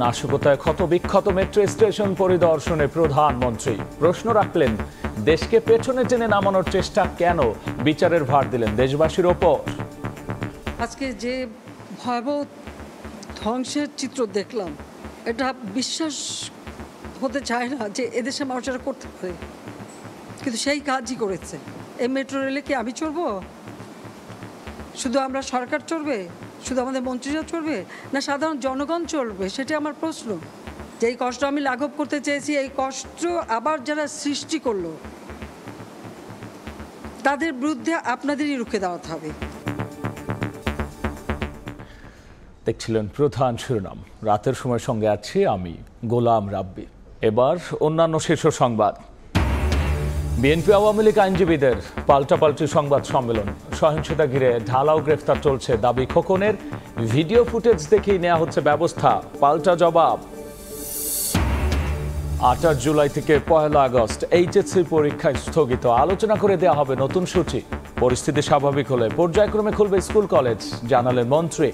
নাশকতায় ক্ষতবিক্ষত metro station পরিদর্শনে প্রধানমন্ত্রী প্রশ্ন রাখলেন, দেশকে পেছনে টেনে নামানোর চেষ্টা কেন? বিচারের ভার দিলেন দেশবাসীর ওপর। আজকে যে ভয়াবহ ধ্বংসের চিত্র দেখলাম, এটা বিশ্বাস হতে চায় না যে এদেশে মানুষেরা করতে পারে, কিন্তু সেই কাজই করেছে। এই মেট্রো রেলে কি আমি চড়বো? শুধু আমরা সরকার চড়বে? শুধু আমাদের মন্ত্রীরা চড়বে? না সাধারণ জনগণ চড়বে? সেটা আমার প্রশ্ন। যেই কষ্ট আমি লাঘব করতে চেয়েছি, এই কষ্ট আবার যারা সৃষ্টি করলো, তাদের বিরুদ্ধে আপনাদেরই রুখে দাঁড়াতে হবে। দেখছিলেন প্রধান শিরোনাম। রাতের সময় সঙ্গে আছি আমি গোলাম রাব্বি। এবার অন্যান্য শীর্ষ সংবাদ। বিএনপি আওয়ামী লীগ আইনজীবীদের পাল্টাপাল্টি সংবাদ সম্মেলন। সহিংসতা ঘিরে ঢালাও গ্রেফতার চলছে, দাবি খোকনের। ভিডিও ফুটেজ দেখেই নেওয়া হচ্ছে ব্যবস্থা, পাল্টা জবাব। ৮ জুলাই থেকে ১ আগস্ট এইচএসসি পরীক্ষা স্থগিত, আলোচনা করে দেওয়া হবে নতুন সূচি। পরিস্থিতি স্বাভাবিক হলে পর্যায়ক্রমে খুলবে স্কুল কলেজ, জানালেন মন্ত্রী।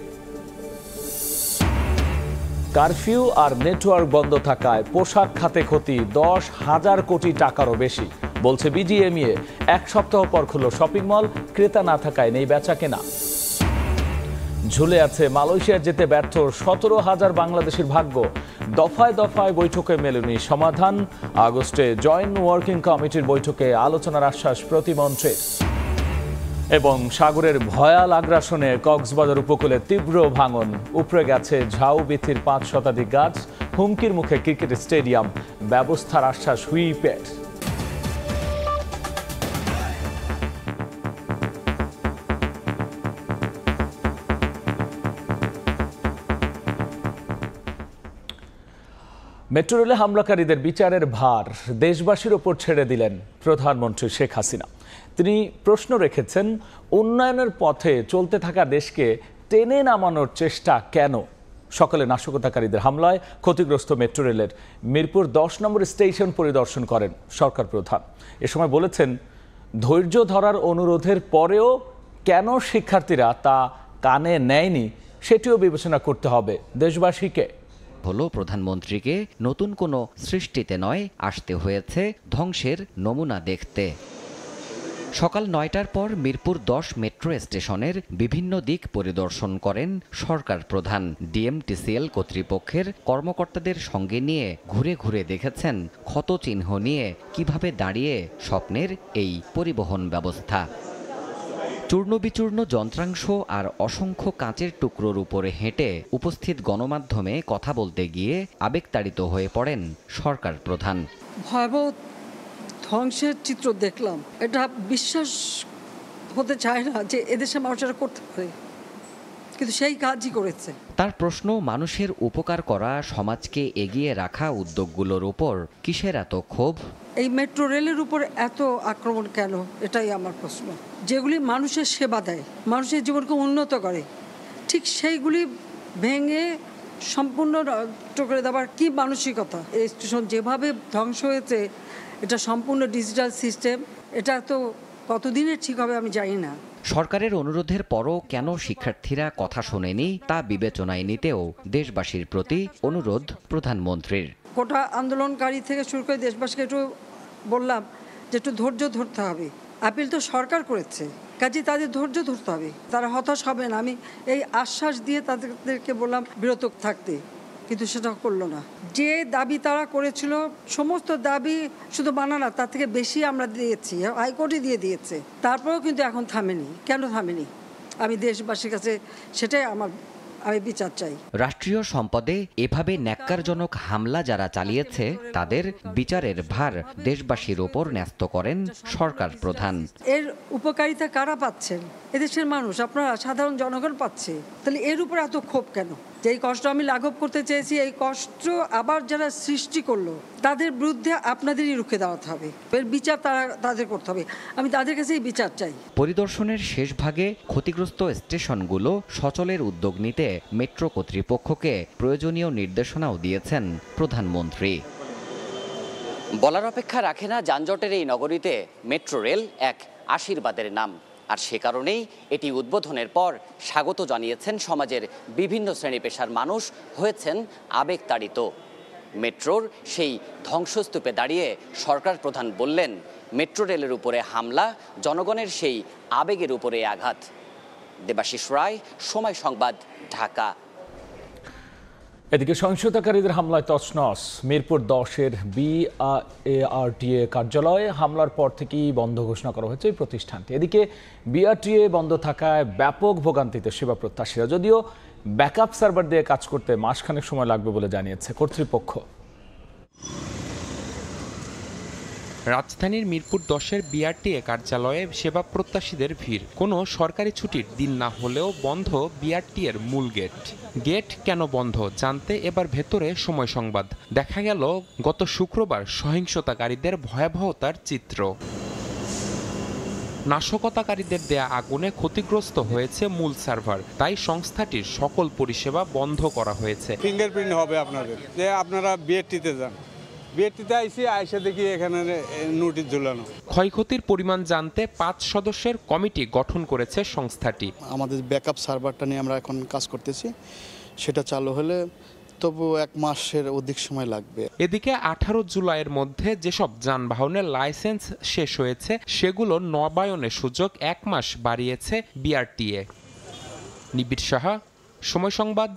কারফিউ আর নেটওয়ার্ক বন্ধ থাকায় পোশাক খাতে ক্ষতি ১০,০০০ কোটি টাকারও বেশি, বলছে বিজিএমইএ। এক সপ্তাহ পর খুলল শপিং মল, ক্রেতা না থাকায় নেই বেচা কেনা। ঝুলে আছে মালয়েশিয়া যেতে ব্যর্থ ১৭,০০০ বাংলাদেশের ভাগ্য। দফায় দফায় বৈঠকে মেলেনি সমাধান। আগস্টে জয়েন্ট ওয়ার্কিং কমিটির বৈঠকে আলোচনার আশ্বাস প্রতিমন্ত্রীর। এবং সাগরের ভয়াল আগ্রাসনে কক্সবাজার উপকূলে তীব্র ভাঙন, উপড়ে গেছে ঝাউবিথির ৫ শতাধিক গাছ। হুমকির মুখে ক্রিকেট স্টেডিয়াম, ব্যবস্থার আশ্বাস হুইপের। মেট্রো রেলে হামলাকারীদের বিচারের ভার দেশবাসীর ওপর ছেড়ে দিলেন প্রধানমন্ত্রী শেখ হাসিনা। তিনি প্রশ্ন রেখেছেন, উন্নয়নের পথে চলতে থাকা দেশকে টেনে নামানোর চেষ্টা কেন? সকালে নাশকতাকারীদের হামলায় ক্ষতিগ্রস্ত মেট্রো রেলের মিরপুর ১০ নম্বর স্টেশন পরিদর্শন করেন সরকার প্রধান। এ সময় বলেছেন, ধৈর্য ধরার অনুরোধের পরেও কেন শিক্ষার্থীরা তা কানে নেয়নি সেটিও বিবেচনা করতে হবে দেশবাসীকে। হলো প্রধানমন্ত্রীকে নতুন কোনো সৃষ্টিতে নয়, আসতে হয়েছে ধ্বংসের নমুনা দেখতে। সকাল ৯টার পর মিরপুর ১০ মেট্রো স্টেশনের বিভিন্ন দিক পরিদর্শন করেন সরকার প্রধান। ডিএমটিসিএল কর্তৃপক্ষের কর্মকর্তাদের সঙ্গে নিয়ে ঘুরে ঘুরে দেখেছেন ক্ষতচিহ্ন নিয়ে কিভাবে দাঁড়িয়ে স্বপ্নের এই পরিবহন ব্যবস্থা। চূর্ণবিচূর্ণ যন্ত্রাংশ আর অসংখ্য কাঁচের টুকরোর উপরে হেঁটে উপস্থিত গণমাধ্যমে কথা বলতে গিয়ে আবেগতাড়িত হয়ে পড়েন সরকার প্রধান। ভয়াবহ ধ্বংসের চিত্র দেখলাম, এটা বিশ্বাস হতে চায় না যে এদেশে মানুষেরা করতে পারে, কিন্তু সেই কাজই করেছে। তার প্রশ্ন, মানুষের উপকার করা, সমাজকে এগিয়ে রাখা উদ্যোগগুলোর উপর কিসের এত ক্ষোভ? এই মেট্রো রেলের উপর এত আক্রমণ কেন, এটাই আমার প্রশ্ন। যেগুলি মানুষের সেবা দেয়, মানুষের জীবনকে উন্নত করে, ঠিক সেইগুলি ভেঙে সম্পূর্ণ নষ্ট করে দেওয়ার কি মানসিকতা? এই স্টেশন যেভাবে ধ্বংস হয়েছে, এটা সম্পূর্ণ ডিজিটাল সিস্টেম, এটা তো কতদিনের ঠিক হবে আমি জানি না। সরকারের অনুরোধের পরও কেন শিক্ষার্থীরা কথা শোনেনি তা বিবেচনায় নিতেও দেশবাসীর প্রতি অনুরোধ প্রধানমন্ত্রীর। কোটা আন্দোলনকারী থেকে শুরু করে দেশবাসীকে একটু বললাম যে একটু ধৈর্য ধরতে হবে। আপিল তো সরকার করেছে, কাজে তাদের ধৈর্য ধরতে হবে, তারা হতাশ হবে না। আমি এই আশ্বাস দিয়ে তাদেরকে বললাম বিরত থাকতে, কিন্তু সেটা করলো না। যে দাবি তারা করেছিল, সমস্ত দাবি শুধু মানা না, তার থেকে বেশি আমরা দিয়েছি, হাইকোর্টে দিয়ে দিয়েছে, তারপরেও কিন্তু এখন থামেনি। কেন থামেনি? আমি দেশবাসীর কাছে সেটাই আমি বিচার চাই। রাষ্ট্রীয় সম্পদে এভাবে ন্যাক্কারজনক হামলা যারা চালিয়েছে তাদের বিচারের ভার দেশবাসীর ওপর ন্যস্ত করেন সরকার প্রধান। এর উপকারিতা কারা পাচ্ছেন? এদেশের মানুষ, আপনারা সাধারণ জনগণ পাচ্ছে। তাহলে এর উপর এত ক্ষোভ কেন? যেই কষ্ট আমি লাঘব করতে চেয়েছি, এই কষ্ট আবার যারা সৃষ্টি করলো, তাদের বিরুদ্ধে আপনাদেরই রুখে দাঁড়াতে হবে। এর বিচার তাদের করতে হবে। আমি তাদের কাছেই বিচার চাই। পরিদর্শনের শেষ ভাগে ক্ষতিগ্রস্ত স্টেশনগুলো সচলের উদ্যোগ নিতে মেট্রো কর্তৃপক্ষকে প্রয়োজনীয় নির্দেশনাও দিয়েছেন প্রধানমন্ত্রী। বলার অপেক্ষা রাখে না, যানজটের এই নগরীতে মেট্রো রেল এক আশীর্বাদের নাম। আর সে কারণেই এটি উদ্বোধনের পর স্বাগত জানিয়েছেন সমাজের বিভিন্ন শ্রেণী পেশার মানুষ, হয়েছেন আবেগতাড়িত। মেট্রোর সেই ধ্বংসস্তূপে দাঁড়িয়ে সরকার প্রধান বললেন, মেট্রো রেলের উপরে হামলা জনগণের সেই আবেগের উপরে আঘাত। দেবাশিস রায়, সময় সংবাদ, ঢাকা। এদিকে সহিংসতাকারীদের হামলায় তছনছ মিরপুর 10-এর বিআরটিএ কার্যালয়ে। হামলার পর থেকেই বন্ধ ঘোষণা করা হয়েছে এই প্রতিষ্ঠানটি। এদিকে বিআরটিএ বন্ধ থাকায় ব্যাপক ভোগান্তিতে সেবা প্রত্যাশীরা, যদিও ব্যাকআপ সার্ভার দিয়ে কাজ করতে মাসখানেক সময় লাগবে বলে জানিয়েছে কর্তৃপক্ষ। রাজধানীর মিরপুর 10-এর বিআরটিএ কার্যালয়ে সেবা প্রত্যাশীদের ভিড়। কোনো সরকারি ছুটির দিন না হলেও বন্ধ বিআরটিএর মূল গেট কেন বন্ধ জানতে এবার ভেতরে সময় সংবাদ। দেখা গেল গত শুক্রবার সহিংসতাকারীদের ভয়াবহতার চিত্র। নাশকতাকারীদের দেয়া আগুনে ক্ষতিগ্রস্ত হয়েছে মূল সার্ভার, তাই সংস্থাটির সকল পরিষেবা বন্ধ করা হয়েছে। ফিঙ্গারপ্রিন্ট হবে আপনাদের, যে আপনারা বিআরটিতে যান। বিআরটিতে আইসে দেখি এখানে নোটিশ ঝুলানো। ক্ষয়ক্ষতির পরিমাণ জানতে 5 সদস্যের কমিটি গঠন করেছে সংস্থাটি। আমাদের ব্যাকআপ সার্ভারটা নিয়ে আমরা এখন কাজ করতেছি, সেটা চালু হলে তবু 1 মাসের অধিক সময় লাগবে। এদিকে 18 জুলাইয়ের মধ্যে যেসব যানবাহনের লাইসেন্স শেষ হয়েছে সেগুলো নবায়নের সুযোগ 1 মাস বাড়িয়েছে বিআরটিএ। নিবিড় সাহা, সময় সংবাদ।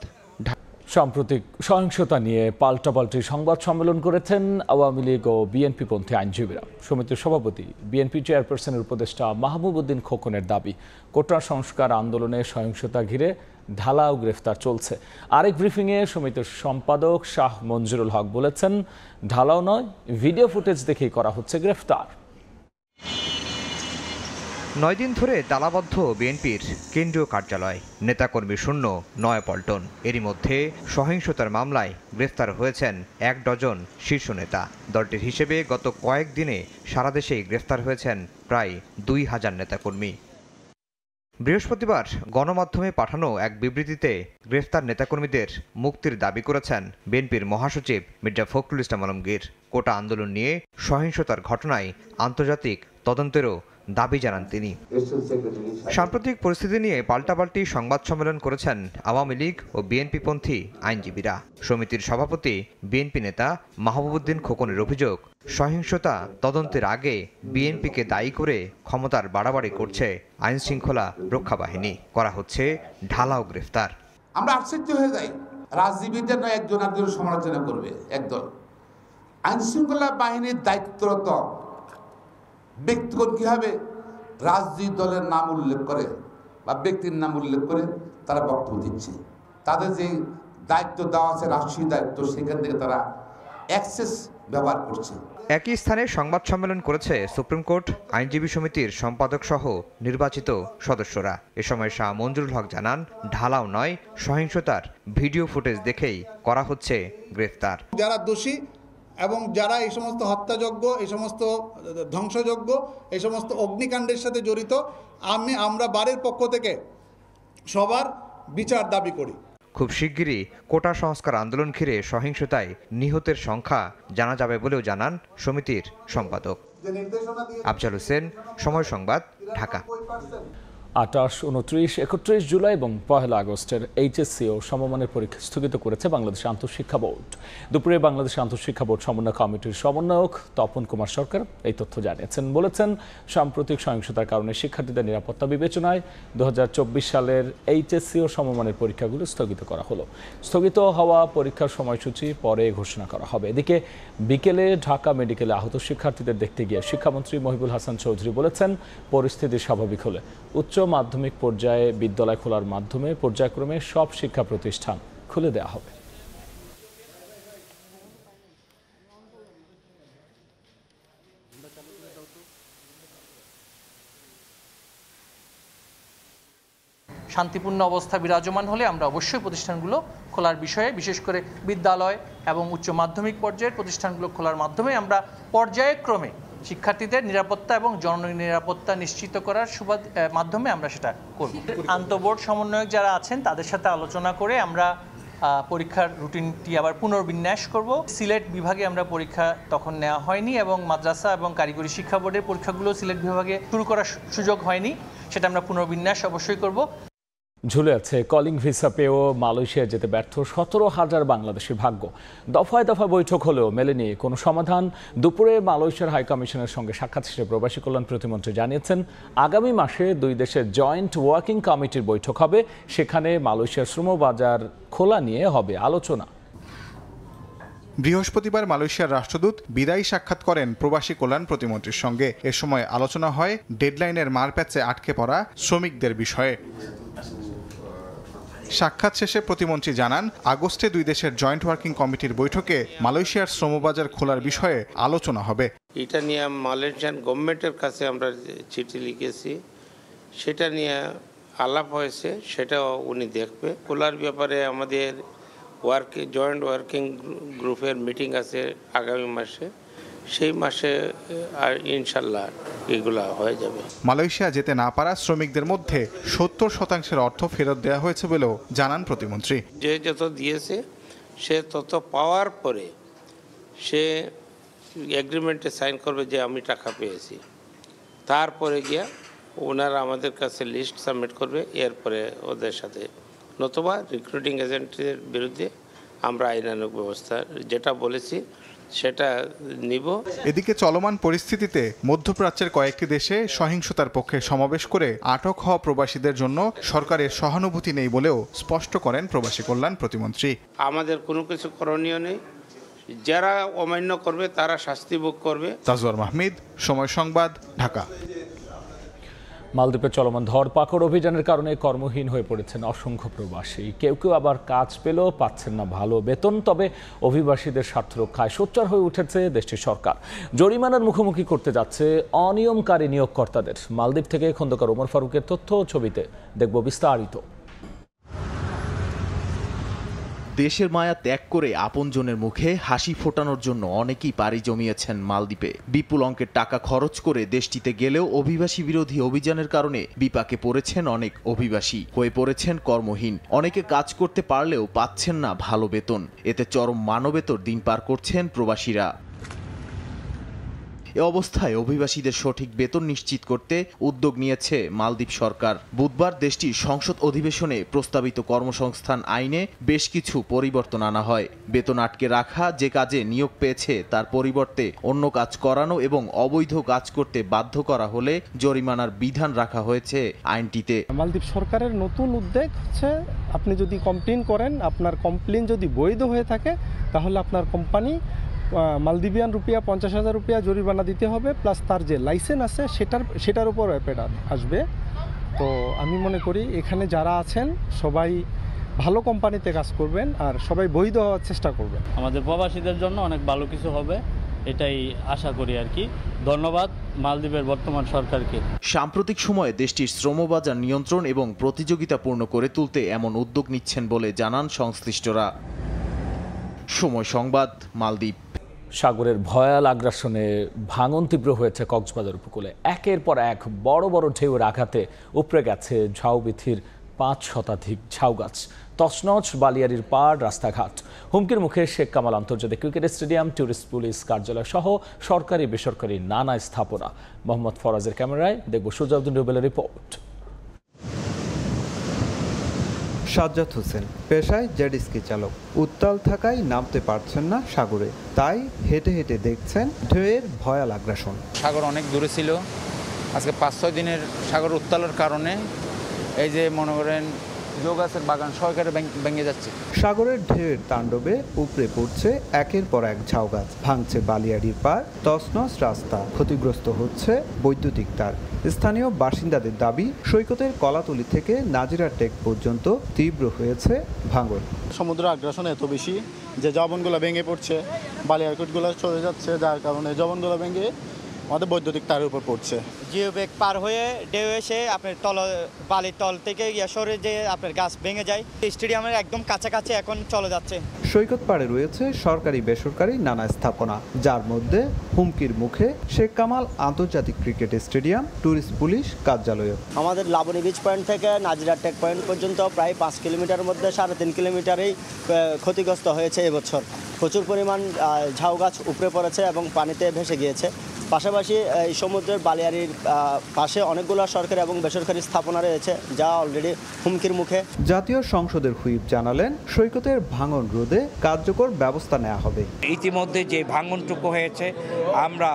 সাম্প্রতিক সহিংসতা নিয়ে পাল্টাপাল্টি সংবাদ সম্মেলন করেছেন আওয়ামী লীগ ও বিএনপিপন্থী আইনজীবীরা। সমিতির সভাপতি বিএনপি চেয়ারপারসনের উপদেষ্টা মাহবুব উদ্দিন খোকনের দাবি, কোটা সংস্কার আন্দোলনে সহিংসতা ঘিরে ঢালাও গ্রেফতার চলছে। আরেক ব্রিফিংয়ে সমিতির সম্পাদক শাহ মঞ্জুরুল হক বলেছেন, ঢালাও নয়, ভিডিও ফুটেজ দেখেই করা হচ্ছে গ্রেফতার। 9 দিন ধরে তালাবদ্ধ বিএনপির কেন্দ্রীয় কার্যালয়, নেতাকর্মী শূন্য নয়াপল্টন। এরই মধ্যে সহিংসতার মামলায় গ্রেফতার হয়েছেন 1 ডজন শীর্ষ নেতা। দলটির হিসেবে গত কয়েকদিনে সারা দেশেই গ্রেফতার হয়েছেন প্রায় 2000 নেতাকর্মী। বৃহস্পতিবার গণমাধ্যমে পাঠানো এক বিবৃতিতে গ্রেফতার নেতাকর্মীদের মুক্তির দাবি করেছেন বিএনপির মহাসচিব মির্জা ফখরুল ইসলাম আলমগীর। কোটা আন্দোলন নিয়ে সহিংসতার ঘটনায় আন্তর্জাতিক তদন্তেরও দাবি জানান তিনি। সাম্প্রতিক পরিস্থিতি নিয়ে পাল্টাপাল্টি সংবাদ সম্মেলন করেছেন আওয়ামী লীগ ও বিএনপিপন্থী আইনজীবীরা। সমিতির সভাপতি বিএনপি নেতা মাহবুব উদ্দিন খোকনের অভিযোগ, সহিংসতা তদন্তের আগে বিএনপিকে দায়ী করে ক্ষমতার বাড়াবাড়ি করছে আইন শৃঙ্খলা রক্ষা বাহিনী। করা হচ্ছে ঢালাও গ্রেফতার। আমরা আশ্চর্য হয়ে যাই, রাজনীতিবিদদের নয় একজন একজনের সমালোচনা করবে একদল, আইন শৃঙ্খলা বাহিনীর দায়িত্বরত ব্যক্তিগণ কিভাবে রাজনৈতিক দলের নাম উল্লেখ করে বা ব্যক্তির নাম উল্লেখ করে তারা বক্তব্য দিচ্ছে। তাদের যে দায়িত্ব দেওয়া আছে রাষ্ট্রীয় দায়িত্ব, সেখান থেকে তারা অ্যাক্সেস ব্যবহার করছে। একই স্থানে সংবাদ সম্মেলন করেছে সুপ্রিম কোর্ট আইনজীবী সমিতির সম্পাদক সহ নির্বাচিত সদস্যরা। এ সময় শাহ মঞ্জুরুল হক জানান, ঢালাও নয়, সহিংসতার ভিডিও ফুটেজ দেখেই করা হচ্ছে গ্রেফতার। যারা দোষী এবং যারা এই সমস্ত হত্যাযজ্ঞ, এই সমস্ত ধ্বংসযজ্ঞ, এই সমস্ত অগ্নিকাণ্ডের সাথে জড়িত, আমরা বারের পক্ষ থেকে সবার বিচার দাবি করি। খুব শিগগিরই কোটা সংস্কার আন্দোলন ঘিরে সহিংসতায় নিহতের সংখ্যা জানা যাবে বলেও জানান সমিতির সম্পাদক। আফজাল হোসেন, সময় সংবাদ, ঢাকা। 28, 29, 31 জুলাই এবং 1 আগস্টের এইচএসসি ও সমমানের পরীক্ষা স্থগিত করেছে বাংলাদেশ আন্তঃশিক্ষা বোর্ড। দুপুরে বাংলাদেশ আন্তঃশিক্ষা বোর্ড সমন্বয় কমিটির সমন্বয়ক তপন কুমার সরকার এই তথ্য জানিয়েছেন। বলেছেন, সাম্প্রতিক সহিংসতার কারণে শিক্ষার্থীদের নিরাপত্তা বিবেচনায় 2024 সালের এইচএসসি ও সমমানের পরীক্ষাগুলো স্থগিত করা হলো। স্থগিত হওয়া পরীক্ষার সময়সূচি পরে ঘোষণা করা হবে। এদিকে বিকেলে ঢাকা মেডিকেলে আহত শিক্ষার্থীদের দেখতে গিয়ে শিক্ষামন্ত্রী মহিবুল হাসান চৌধুরী বলেছেন, পরিস্থিতি স্বাভাবিক হলে উচ্চ মাধ্যমিক পর্যায়ে বিদ্যালয় খোলার মাধ্যমে পর্যায়ক্রমে সব শিক্ষা প্রতিষ্ঠান খুলে দেওয়া হবে। শান্তিপূর্ণ অবস্থা বিরাজমান হলে আমরা অবশ্যই প্রতিষ্ঠানগুলো খোলার বিষয়ে, বিশেষ করে বিদ্যালয় এবং উচ্চ মাধ্যমিক পর্যায়ের প্রতিষ্ঠানগুলো খোলার মাধ্যমে আমরা পর্যায়ক্রমে শিক্ষার্থীদের নিরাপত্তা এবং জননিরাপত্তা নিশ্চিত করার মাধ্যমে আমরা সেটা করব। আন্তঃবোর্ড সমন্বয়ক যারা আছেন তাদের সাথে আলোচনা করে আমরা পরীক্ষার রুটিনটি আবার পুনর্বিন্যাস করব। সিলেট বিভাগে আমরা পরীক্ষা তখন নেওয়া হয়নি এবং মাদ্রাসা এবং কারিগরি শিক্ষা বোর্ডের পরীক্ষাগুলো সিলেট বিভাগে শুরু করার সুযোগ হয়নি, সেটা আমরা পুনর্বিন্যাস অবশ্যই করব। ঝুলে আছে কলিং ভিসা পেয়েও মালয়েশিয়া যেতে ব্যর্থ 17,000 বাংলাদেশের ভাগ্য। দফায় দফায় বৈঠক হলেও মেলেনি কোনো সমাধান। দুপুরে মালয়েশিয়ার হাইকমিশনের সঙ্গে সাক্ষাৎ শেষে প্রবাসী কল্যাণ প্রতিমন্ত্রী জানিয়েছেন, আগামী মাসে দুই দেশের জয়েন্ট ওয়ার্কিং কমিটির বৈঠক হবে, সেখানে মালয়েশিয়ার শ্রমবাজার খোলা নিয়ে হবে আলোচনা। বৃহস্পতিবার মালয়েশিয়ার রাষ্ট্রদূত বিদায়ী সাক্ষাৎ করেন প্রবাসী কল্যাণ প্রতিমন্ত্রীর সঙ্গে। এ সময় আলোচনা হয় ডেডলাইনের মারপ্যাচে আটকে পড়া শ্রমিকদের বিষয়ে। সাক্ষাৎ শেষে প্রতিমন্ত্রী জানান, আগস্টে দুই দেশের জয়েন্ট ওয়ার্কিং কমিটির বৈঠকে মালয়েশিয়ার শ্রমবাজার খোলার বিষয়ে আলোচনা হবে। এটা নিয়ে মালয়েশিয়ান গভর্নমেন্টের কাছে আমরা চিঠি লিখেছি, সেটা নিয়ে আলাপ হয়েছে, সেটাও উনি দেখবে। খোলার ব্যাপারে আমাদের জয়েন্ট ওয়ার্কিং গ্রুপের মিটিং আছে আগামী মাসে, সেই মাসে আর ইনশাল্লাহ এগুলা হয়ে যাবে। মালয়েশিয়া যেতে না পারা শ্রমিকদের মধ্যে 70% অর্থ ফেরত দেওয়া হয়েছে বলেও জানান প্রতিমন্ত্রী। যে যত দিয়েছে সে তত পাওয়ার পরে সে এগ্রিমেন্টে সাইন করবে যে আমি টাকা পেয়েছি, তারপরে গিয়া ওনারা আমাদের কাছে লিস্ট সাবমিট করবে, এরপরে ওদের সাথে নতুবা রিক্রুটিং এজেন্টের বিরুদ্ধে আমরা আইনানুগ ব্যবস্থা যেটা বলেছি সেটা নিব। এদিকে চলমান পরিস্থিতিতে মধ্যপ্রাচ্যের কয়েকটি দেশে সহিংসতার পক্ষে সমাবেশ করে আটক হওয়া প্রবাসীদের জন্য সরকারের সহানুভূতি নেই বলেও স্পষ্ট করেন প্রবাসী কল্যাণ প্রতিমন্ত্রী। আমাদের কোনো কিছু করণীয় নেই, যারা অমান্য করবে তারা শাস্তি ভোগ করবে। তাজওয়ার মাহমুদ, সময় সংবাদ, ঢাকা। মালদ্বীপে চলমান ধরপাকড় অভিযানের কারণে কর্মহীন হয়ে পড়েছেন অসংখ্য প্রবাসী। কেউ কেউ আবার কাজ পেলেও পাচ্ছেন না ভালো বেতন। তবে অভিবাসীদের স্বার্থ রক্ষায় সোচ্চার হয়ে উঠেছে দেশটির সরকার। জরিমানার মুখোমুখি করতে যাচ্ছে অনিয়মকারী নিয়োগকর্তাদের। মালদ্বীপ থেকে খন্দকার ওমর ফারুকের তথ্য ও ছবিতে দেখব বিস্তারিত। দেশের মায়া ত্যাগ করে আপনজনের মুখে হাসি ফোটানোর জন্য অনেকেই পাড়ি জমিয়েছেন মালদ্বীপে। বিপুল অঙ্কের টাকা খরচ করে দেশটিতে গেলেও অভিবাসী বিরোধী অভিযানের কারণে বিপাকে পড়েছেন অনেক অভিবাসী, হয়ে পড়েছেন কর্মহীন। অনেকে কাজ করতে পারলেও পাচ্ছেন না ভালো বেতন। এতে চরম মানবেতর দিন পার করছেন প্রবাসীরা। এ অবস্থায় অভিবাসীদের সঠিক বেতন নিশ্চিত করতে উদ্যোগ নিয়েছে মালদ্বীপ সরকার। বুধবার দেশটির সংসদ অধিবেশনে প্রস্তাবিত কর্মসংস্থান আইনে বেশ কিছু পরিবর্তন আনা হয়। বেতন আটকে রাখা, যে কাজে নিয়োগ পেয়েছে তার পরিবর্তে অন্য কাজ করানো এবং অবৈধ কাজ করতে বাধ্য করা হলে জরিমানার বিধান রাখা হয়েছে আইনটিতে। মালদ্বীপ সরকারের নতুন উদ্যোগ হচ্ছে, আপনি যদি কমপ্লেন করেন, আপনার কমপ্লেন যদি বৈধ হয়ে থাকে তাহলে আপনার কোম্পানি মালদ্বীপিয়ান রুপিয়া 50,000 রুপিয়া জরিমানা দিতে হবে, প্লাস তার যে লাইসেন্স আছে সেটার উপর অ্যাপেড আসবে। তো আমি মনে করি এখানে যারা আছেন সবাই ভালো কোম্পানিতে কাজ করবেন আর সবাই বৈধ হওয়ার চেষ্টা করবেন। আমাদের প্রবাসীদের জন্য অনেক ভালো কিছু হবে, এটাই আশা করি আর কি। ধন্যবাদ মালদ্বীপের বর্তমান সরকারকে। সাম্প্রতিক সময়ে দেশটির শ্রমবাজার নিয়ন্ত্রণ এবং প্রতিযোগিতাপূর্ণ করে তুলতে এমন উদ্যোগ নিচ্ছেন বলে জানান সংশ্লিষ্টরা। সময় সংবাদ, মালদ্বীপ। সাগরের ভয়াল আগ্রাসনে ভাঙন তীব্র হয়েছে কক্সবাজার উপকূলে। একের পর এক বড় বড় ঢেউয়ের আঘাতে উপড়ে গেছে ঝাউবিথির 5 শতাধিক ঝাউ গাছ। তছনছ বালিয়াড়ির পাড়, রাস্তাঘাট। হুমকির মুখে শেখ কামাল আন্তর্জাতিক ক্রিকেট স্টেডিয়াম, ট্যুরিস্ট পুলিশ কার্যালয় সহ সরকারি বেসরকারি নানা স্থাপনা। মোহাম্মদ ফরাজের ক্যামেরায় দেখব সুজাউদ্দিন রুবেলের রিপোর্ট। সাজ্জাদ হোসেন পেশায় জেটস্কি চালক। উত্তাল থাকায় নামতে পারছেন না সাগরে, তাই হেঁটে হেঁটে দেখছেন ঢেউয়ের ভয়াল আগ্রাসন। সাগর অনেক দূরে ছিল, আজকে 5-6 দিনের সাগর উত্তালের কারণে এই যে মনে করেন গাছের বাগান সহকারে ভেঙে যাচ্ছে। সাগরের ঢেউয়ের তাণ্ডবে উপড়ে পড়ছে একের পর এক ঝাউ গাছ, ভাঙছে বালিয়াড়ির পাড়, তছনছ রাস্তা, ক্ষতিগ্রস্ত হচ্ছে বৈদ্যুতিক তার। স্থানীয় বাসিন্দাদের দাবি, সৈকতের কলাতলি থেকে নাজিরা টেক পর্যন্ত তীব্র হয়েছে ভাঙন। সমুদ্র আগ্রাসন এত বেশি যে জবনগুলো ভেঙে পড়ছে, বালিয়ারকুটগুলো চলে যাচ্ছে, যার কারণে জবনগুলো ভেঙে আমাদের বৈদ্যুতিক তারের উপর পড়ছে। জিও ব্যাগ পার হয়ে ঢেউ এসে আপনার বালির তল থেকে সরে যে আপনার গাছ ভেঙে যায়। স্টেডিয়ামের একদম কাছাকাছি এখন চলে যাচ্ছে। সৈকত পাড়ে রয়েছে সরকারি বেসরকারি নানা স্থাপনা, যার মধ্যে হুমকির মুখে শেখ কামাল আন্তর্জাতিক ক্রিকেট স্টেডিয়াম, ট্যুরিস্ট পুলিশ কার্যালয়। আমাদের লাবণী বিচ পয়েন্ট থেকে নাজিরা টেক পয়েন্ট পর্যন্ত প্রায় 5 কিলোমিটারের মধ্যে 3.5 কিলোমিটারেই ক্ষতিগ্রস্ত হয়েছে এবছর। প্রচুর পরিমাণ ঝাউ গাছ উপড়ে পড়েছে এবং পানিতে ভেসে গিয়েছে। পাশাপাশি এই সমুদ্রের বালিয়াড়ির পাশে অনেকগুলো সরকারি এবং বেসরকারি স্থাপনা রয়েছে, যা অলরেডি হুমকির মুখে। জাতীয় সংসদের হুইপ জানালেন, সৈকতের ভাঙন রোধে কার্যকর ব্যবস্থা নেওয়া হবে। ইতিমধ্যে যে ভাঙনটুকু হয়েছে, আমরা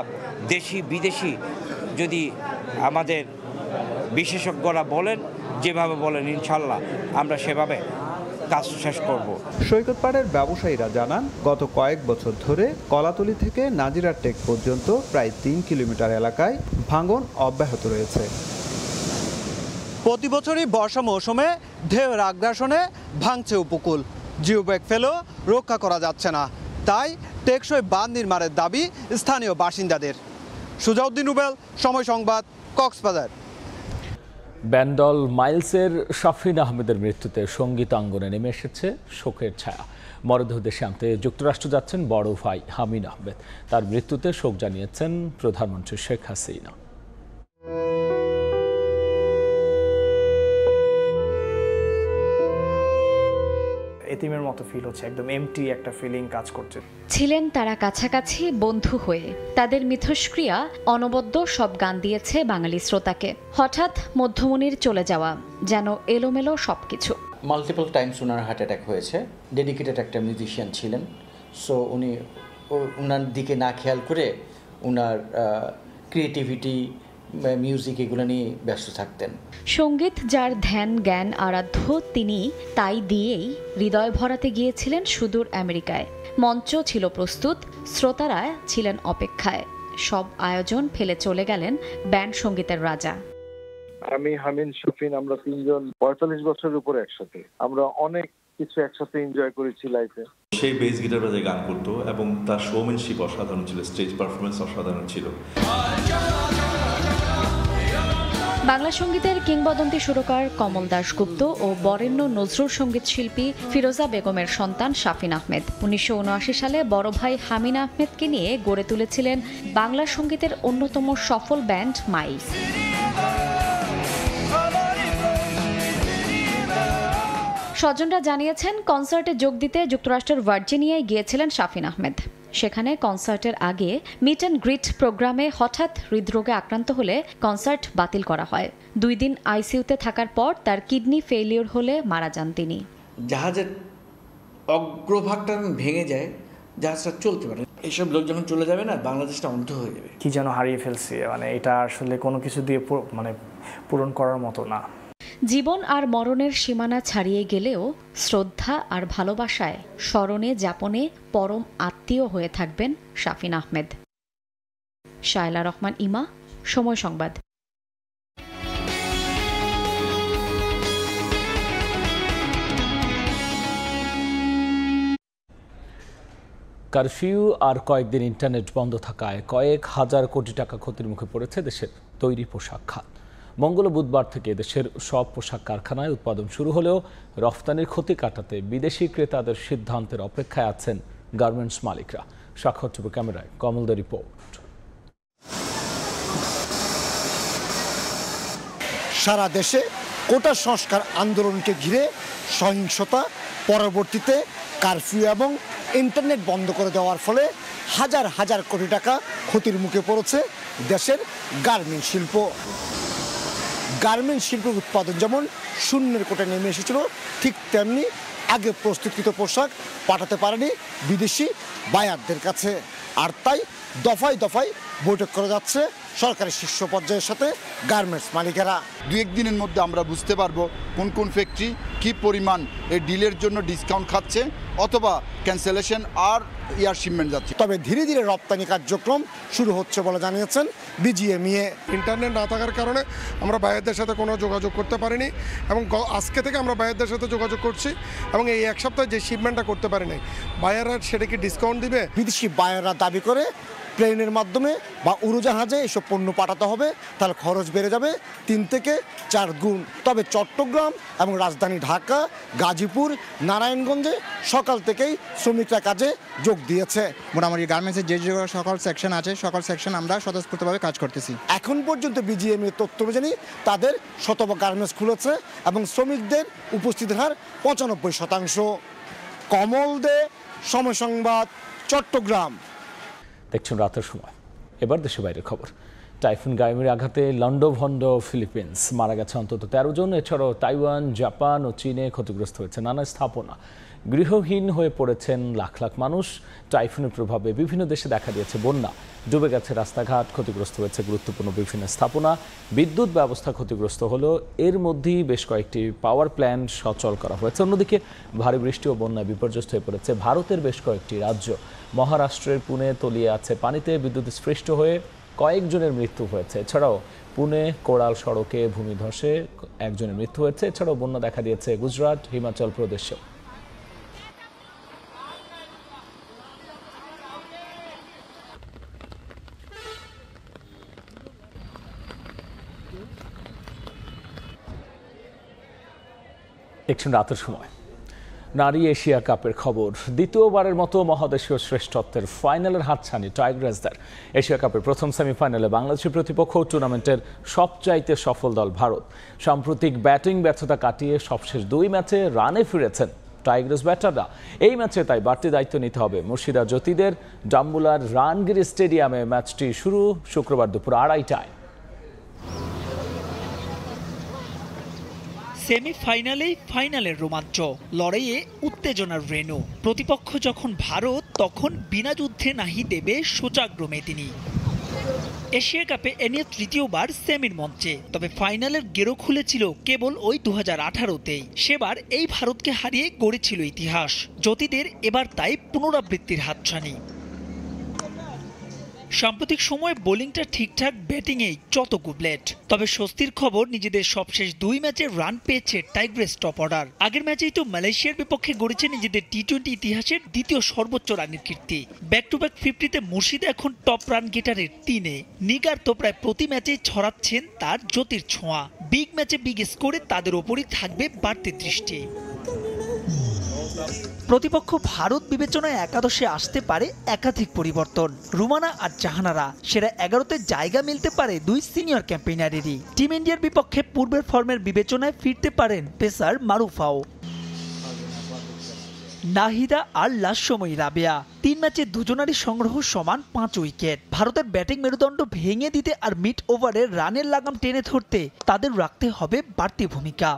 দেশি বিদেশি যদি আমাদের বিশেষজ্ঞরা বলেন, যেভাবে বলেন, ইনশাল্লাহ আমরা সেভাবে কাজ শেষ করব। সৈকত পাড়ের ব্যবসায়ীরা জানান, গত কয়েক বছর ধরে কলাতলি থেকে নাজিরা টেক পর্যন্ত প্রায় 3 কিলোমিটার এলাকায় ভাঙন অব্যাহত রয়েছে। প্রতি বছরই বর্ষা মৌসুমে ঢেউয়ের আগ্রাসনে ভাঙছে উপকূল। জিও ব্যাগ ফেলেও রক্ষা করা যাচ্ছে না, তাই টেকসই বাঁধ নির্মাণের দাবি স্থানীয় বাসিন্দাদের। সুজাউদ্দিন রুবেল, সময় সংবাদ, কক্সবাজার। ব্যান্ডল মাইলসের শাফিন আহমেদের মৃত্যুতে সঙ্গীতাঙ্গনে নেমে এসেছে শোকের ছায়া। মরদেহ দেশে আনতে যুক্তরাষ্ট্র যাচ্ছেন বড় ভাই হামিন আহমেদ। তার মৃত্যুতে শোক জানিয়েছেন প্রধানমন্ত্রী শেখ হাসিনা। এতিমের মতো ফিল হচ্ছে, একদম এমটি একটা ফিলিং কাজ করছে। ছিলেন তারা কাছাকাছি বন্ধু হয়ে, তাদের মিথস্ক্রিয়া অনবদ্য সব গান দিয়েছে বাঙালি শ্রোতাকে। হঠাৎ মধ্যমণির চলে যাওয়া যেন এলোমেলো সবকিছু। মাল্টিপল টাইমস ওনার হার্ট অ্যাটাক হয়েছে। ডেডিকেটেড একটা মিউজিশিয়ান ছিলেন, সো উনি ওনার দিকে না খেয়াল করে ওনার ক্রিয়েটিভিটি, মিউজিক এগুলো নিয়ে ব্যস্ত থাকতেন। সঙ্গীত যার ধ্যান জ্ঞান আরাধ্য, তিনি তাই দিয়েই হৃদয় ভরাতে গিয়েছিলেন সুদূর আমেরিকায়। মঞ্চ ছিল প্রস্তুত, শ্রোতারা ছিলেন অপেক্ষায়। সব আয়োজন ফেলে চলে গেলেন ব্যান্ড সঙ্গীতের রাজা। আমি, হামিন, শফিন, আমরা তিনজন 45 বছরের উপরে একসাথে। আমরা অনেক কিছু একসাথে এনজয় করেছি লাইফে। সেই বেস গিটার বাজে গান করতো এবং তার শোম্যানশিপ অসাধারণ ছিল, স্টেজ পারফরমেন্স অসাধারণ ছিল। বাংলা সঙ্গীতের কিংবদন্তি সুরকার কমল দাশগুপ্ত ও বরেণ্য নজরুল সঙ্গীত শিল্পী ফিরোজা বেগমের সন্তান শাফিন আহমেদ 1979 সালে বড় ভাই হামিন আহমেদকে নিয়ে গড়ে তুলেছিলেন বাংলা সঙ্গীতের অন্যতম সফল ব্যান্ড মাইলস। স্বজনরা জানিয়েছেন, কনসার্টে যোগ দিতে যুক্তরাষ্ট্রের ভার্জিনিয়ায় গিয়েছিলেন শাফিন আহমেদ। সেখানে কনসার্টের আগে মিট অ্যান্ড গ্রিট প্রোগ্রামে হঠাৎ হৃদরোগে আক্রান্ত হলে কনসার্ট বাতিল করা হয়। 2 দিন আইসিইউতে থাকার পর তার কিডনি ফেইলিওর হলে মারা যান তিনি। জাহাজের অগ্রভাগটা ভেঙে যায়, জাহাজটা চলতে পারে। এইসব লোক যখন চলে যাবে না, বাংলাদেশটা অন্ধ হয়ে যাবে। কি যেন হারিয়ে ফেলছি, মানে এটা আসলে কোনো কিছু দিয়ে পূরণ করার মতো না। জীবন আর মরণের সীমানা ছাড়িয়ে গেলেও শ্রদ্ধা আর ভালোবাসায় স্মরণে যাপনে পরম আত্মীয় হয়ে থাকবেন শাফিন আহমেদ। শায়লা রহমান, ইমা, সময় সংবাদ। কারফিউ আর কয়েকদিন ইন্টারনেট বন্ধ থাকায় কয়েক হাজার কোটি টাকা ক্ষতির মুখে পড়েছে দেশের তৈরি পোশাক খাত। মঙ্গল বুধবার থেকে দেশের সব পোশাক কারখানায় উৎপাদন শুরু হলেও রফতানির ক্ষতি কাটাতে বিদেশি ক্রেতাদের সিদ্ধান্তের অপেক্ষায় আছেন গার্মেন্টস মালিকরা। সাক্ষর ক্যামেরায় কমলদের রিপোর্ট। সারা দেশে কোটা সংস্কার আন্দোলনকে ঘিরে সহিংসতা, পরবর্তীতে কারফিউ এবং ইন্টারনেট বন্ধ করে দেওয়ার ফলে হাজার হাজার কোটি টাকা ক্ষতির মুখে পড়েছে দেশের গার্মেন্টস শিল্প। গার্মেন্টস শিল্পের উৎপাদন যেমন শূন্যের কোটায় নেমে এসেছিল, ঠিক তেমনি আগে প্রস্তুতকৃত পোশাক পাঠাতে পারেনি বিদেশি বায়ারদের কাছে। আর তাই দফায় দফায় বৈঠক করে যাচ্ছে সরকারের শীর্ষ পর্যায়ের সাথে গার্মেন্টস মালিকেরা। 2-1 দিনের মধ্যে আমরা বুঝতে পারবো কোন কোন ফ্যাক্টরি কি পরিমাণ এই ডিলের জন্য ডিসকাউন্ট খাচ্ছে অথবা ক্যান্সেলেশন আর এয়ার শিপমেন্ট যাচ্ছে। তবে ধীরে ধীরে রপ্তানি কার্যক্রম শুরু হচ্ছে বলে জানিয়েছেন বিজিএমইএ। ইন্টারনেট না থাকার কারণে আমরা বায়ারদের সাথে কোনো যোগাযোগ করতে পারিনি এবং আজকে থেকে আমরা বায়ারদের সাথে যোগাযোগ করছি এবং এই এক সপ্তাহে যে শিপমেন্টটা করতে পারি নাই, বায়াররা সেটাকে ডিসকাউন্ট দিবে। বিদেশি বায়াররা দাবি করে প্লেনের মাধ্যমে বা উড়োজাহাজে এসব পণ্য পাঠাতে হবে, তাহলে খরচ বেড়ে যাবে 3 থেকে 4 গুণ। তবে চট্টগ্রাম এবং রাজধানী ঢাকা, গাজীপুর, নারায়ণগঞ্জে সকাল থেকেই শ্রমিকরা কাজে যোগ দিয়েছে। মোটামুটি গার্মেন্টসের যে সকল সেকশন আছে সকল সেকশন আমরা স্বতঃস্ফূর্তভাবে কাজ করতেছি। এখন পর্যন্ত বিজিএমইএ তথ্য অনুযায়ী তাদের শতভাগ গার্মেন্টস খুলেছে এবং শ্রমিকদের উপস্থিতির হার 95%। কমল দে, সময় সংবাদ, চট্টগ্রাম। দেখছেন রাতের সময়। এবার দেশে বাইরের খবর। টাইফুন গাইমির আঘাতে লন্ডভন্ড ফিলিপিন্স, মারা গেছে অন্তত 13 জন। এছাড়াও তাইওয়ান, জাপান ও চীনে ক্ষতিগ্রস্ত হয়েছে নানা স্থাপনা। গৃহহীন হয়ে পড়েছেন লাখ লাখ মানুষ। টাইফুনের প্রভাবে বিভিন্ন দেশে দেখা দিয়েছে বন্যা, ডুবে গেছে রাস্তাঘাট, ক্ষতিগ্রস্ত হয়েছে গুরুত্বপূর্ণ বিভিন্ন স্থাপনা। বিদ্যুৎ ব্যবস্থা ক্ষতিগ্রস্ত হলো, এর মধ্যেই বেশ কয়েকটি পাওয়ার প্ল্যান্ট সচল করা হয়েছে। অন্যদিকে ভারী বৃষ্টি ও বন্যায় বিপর্যস্ত হয়ে পড়েছে ভারতের বেশ কয়েকটি রাজ্য। মহারাষ্ট্রের পুনে তলিয়ে আছে পানিতে, বিদ্যুৎস্পৃষ্ট হয়ে কয়েকজনের মৃত্যু হয়েছে। এছাড়াও পুনে কোড়াল সড়কে ভূমিধসে একজনের মৃত্যু হয়েছে। এছাড়াও বন্যা দেখা দিয়েছে গুজরাট, হিমাচল প্রদেশেও। দেখছেন রাতের সময়। নারী এশিয়া কাপের খবর। দ্বিতীয়বারের মতো মহাদেশীয় শ্রেষ্ঠত্বের ফাইনালের হাতছানি টাইগ্রেসদের। এশিয়া কাপের প্রথম সেমিফাইনালে বাংলাদেশের প্রতিপক্ষ টুর্নামেন্টের সবচাইতে সফল দল ভারত। সাম্প্রতিক ব্যাটিং ব্যর্থতা কাটিয়ে সবশেষ 2 ম্যাচে রানে ফিরেছেন টাইগ্রেস ব্যাটাররা। এই ম্যাচে তাই বাড়তি দায়িত্ব নিতে হবে মুর্শিদা জ্যোতিদের। ডাম্বুলার রানগিরি স্টেডিয়ামে ম্যাচটি শুরু শুক্রবার দুপুর 2:30টায়। সেমিফাইনালেই ফাইনালের রোমাঞ্চ, লড়াইয়ে উত্তেজনার রেণু। প্রতিপক্ষ যখন ভারত, তখন বিনা যুদ্ধে নাহি দেবে সোচাগ্রমে তিনি। এশিয়া কাপে এ নিয়ে তৃতীয়বার সেমির মঞ্চে, তবে ফাইনালের গেরো খুলেছিল কেবল ওই 2018তেই। সেবার এই ভারতকে হারিয়ে গড়েছিল ইতিহাস। জ্যোতিদের এবার তাই পুনরাবৃত্তির হাতছানি। সাম্প্রতিক সময়ে বোলিংটা ঠিকঠাক, ব্যাটিংয়েই যত গুবলেট। তবে স্বস্তির খবর, নিজেদের সবশেষ 2 ম্যাচে রান পেয়েছে টাইগ্রেস টপ অর্ডার। আগের ম্যাচেই তো মালয়েশিয়ার বিপক্ষে গড়েছে নিজেদের টি-20 ইতিহাসের দ্বিতীয় সর্বোচ্চ রানের কীর্তি। ব্যাক টু ব্যাক 50তে মুর্শিদা এখন টপ রান গেটারের 3-এ। নিগার তো প্রায় প্রতি ম্যাচেই ছড়াচ্ছেন তার জ্যোতির ছোঁয়া। বিগ ম্যাচে বিগ স্কোরে তাদের ওপরই থাকবে বাড়তি দৃষ্টি। প্রতিপক্ষ ভারত বিবেচনায় একাদশে আসতে পারে একাধিক পরিবর্তন। রুমানা আর জাহানারা সেরা 11তে জায়গা মিলতে পারে 2 সিনিয়র ক্যাম্পেইনারেরই। টিম ইন্ডিয়ার বিপক্ষে পূর্বের ফর্মের বিবেচনায় ফিরতে পারেন পেসার মারুফাও। নাহিদা আর লাসময়ী রাবেয়া। 3 ম্যাচে দুজনারই সংগ্রহ সমান 5 উইকেট। ভারতের ব্যাটিং মেরুদণ্ড ভেঙে দিতে আর মিড ওভারে রানের লাগাম টেনে ধরতে তাদের রাখতে হবে বাড়তি ভূমিকা।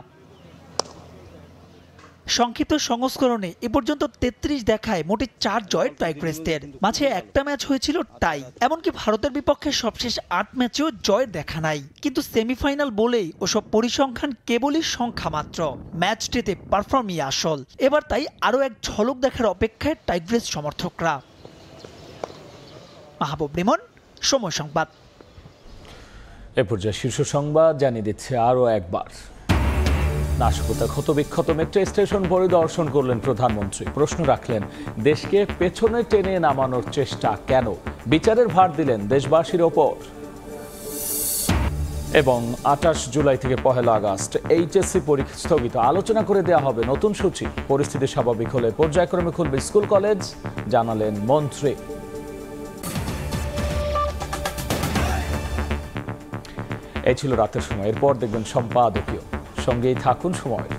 সংক্ষিপ্ত সংস্করণে এ পর্যন্ত 33 দেখায় মোটে 4 জয় টাইগ্রেসদের। মাঝে একটা ম্যাচ হয়েছিল টাই। এমনকি ভারতের বিপক্ষে সবশেষ 8 ম্যাচেও জয়ের দেখা নাই। কিন্তু সেমিফাইনাল বলেই ওসব পরিসংখ্যান কেবলই সংখ্যা মাত্র। ম্যাচ ডেতে পারফর্মই আসল। এবার তাই আরও এক ঝলক দেখার অপেক্ষায় টাইগ্রেস সমর্থকরা। মাহবুব রিমন, সময় সংবাদ। এ পর্যায়ে শীর্ষ সংবাদ জানিয়ে দিচ্ছে আরও একবার। নাশকতা ক্ষতবিক্ষত মেট্রো স্টেশন পরিদর্শন করলেন প্রধানমন্ত্রী। প্রশ্ন রাখলেন, দেশকে পেছনে টেনে নামানোর চেষ্টা কেন? বিচারের ভার দিলেন দেশবাসীর ওপর। এবং 28 জুলাই থেকে 1 আগস্ট এইচএসসি পরীক্ষা স্থগিত, আলোচনা করে দেওয়া হবে নতুন সূচি। পরিস্থিতি স্বাভাবিক হলে পর্যায়ক্রমে খুলবে স্কুল কলেজ, জানালেন মন্ত্রী। এই ছিল রাতের সময়। এরপর দেখবেন সম্পাদকীয়। সঙ্গেই থাকুন সময়।